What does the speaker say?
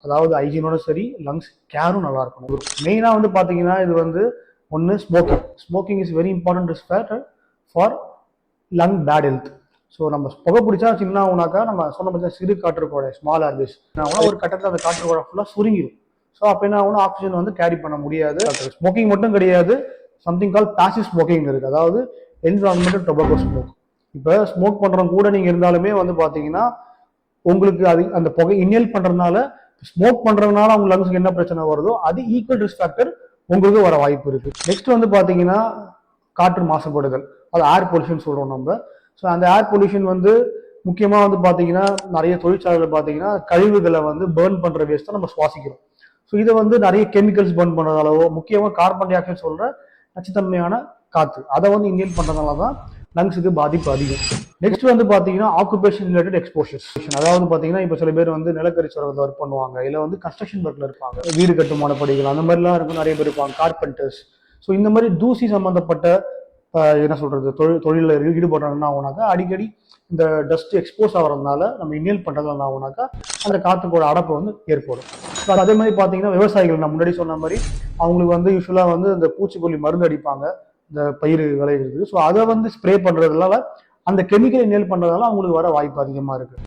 அதாவது ஹைஜீனோட சரி லங்ஸ் கேரும் நல்லா இருக்கணும். மெயினாக வந்து பார்த்தீங்கன்னா இது வந்து ஒன்று smoking is very important risk factor for lung bad health. So நம்ம புகை பிடிச்சா சின்ன ஆகுனாக்கா நம்ம சொன்ன பற்றி சிறு காற்றுக்கோடை ஸ்மால் ஆர்பிஸ் ஒரு கட்டத்தில் அந்த காற்றுக்கோடை ஃபுல்லாக சுருங்கிடும். ஸோ அப்போ என்ன ஆகுனா ஆக்சிஜன் வந்து கேரி பண்ண முடியாது. ஸ்மோக்கிங் மட்டும் கிடையாது, சம்திங் கால் பாசிவ் ஸ்மோக்கிங் இருக்குது, அதாவது என்விரான்மெண்டல் டொபாக்கோ ஸ்மோக். இப்போ ஸ்மோக் பண்ணுறவங்க கூட நீங்கள் இருந்தாலுமே வந்து பார்த்தீங்கன்னா உங்களுக்கு அது அந்த புகை இன்ஹேல் பண்ணுறதுனால ஸ்மோக் பண்ணுறதுனால அவங்க லங்ஸுக்கு என்ன பிரச்சனை வருதோ அது ஈக்குவல் ரிஸ்க் ஃபேக்டர் உங்களுக்கு வர வாய்ப்பு இருக்கு. நெக்ஸ்ட் வந்து பார்த்தீங்கன்னா காற்று மாசுபடுதல், அது ஏர் பொல்யூஷன் சொல்கிறோம் நம்ம. ஸோ அந்த ஏர் பொல்யூஷன் வந்து முக்கியமாக வந்து பார்த்தீங்கன்னா நிறைய தொழிற்சாலைகள் பார்த்தீங்கன்னா கழிவுகளை வந்து பேர்ன் பண்ணுற வேஸ்ட் தான் நம்ம சுவாசிக்கிறோம். ஸோ இதை வந்து நிறைய கெமிக்கல்ஸ் பர்ன் பண்ணுறதாலவோ முக்கியமாக கார்பன் டை ஆக்சைடு சொல்கிற நச்சுத்தன்மையான காற்று அதை வந்து இன்ஹேல் பண்ணுறதுனால தான் லங்ஸுக்கு பாதிப்பு அதிகம். நெக்ஸ்ட் வந்து பார்த்தீங்கன்னா ஆக்குபேஷன் ரிலேட்டட் எக்ஸ்போஷர்ஸ், அதாவது பார்த்தீங்கன்னா இப்போ சில பேர் வந்து நிலக்கரிச்சுரங்கத்தில் ஒர்க் பண்ணுவாங்க, இல்லை வந்து கன்ஸ்ட்ரக்ஷன் ஒர்க்கில் இருப்பாங்க, வீடு கட்டுமான பணிகள் அந்த மாதிரிலாம் இருக்கும், நிறைய பேர் இருப்பாங்க, கார்பெண்டர்ஸ். ஸோ இந்த மாதிரி தூசி சம்மந்தப்பட்ட என்ன சொல்றது தொழிலில் ஈடுபடுறாங்கன்னா ஆகுனாக்கா அடிக்கடி இந்த டஸ்ட் எக்ஸ்போஸ் ஆகிறதுனால நம்ம இன்ஹேல் பண்ணுறதுனால ஆகுனாக்கா அந்த காற்றுக்கோட அடப்பு வந்து ஏற்படும். ஸோ அதே மாதிரி பார்த்தீங்கன்னா விவசாயிகள் நான் முன்னாடி சொன்ன மாதிரி அவங்களுக்கு வந்து யூஸ்வலாக வந்து இந்த பூச்சிக்கொல்லி மருந்து அடிப்பாங்க இந்த பயிர் விளையிறது. ஸோ அதை வந்து ஸ்ப்ரே பண்ணுறதுனால அந்த கெமிக்கல் இன்ஹேல் பண்ணுறதுனால அவங்களுக்கு வர வாய்ப்பு அதிகமாக இருக்குது.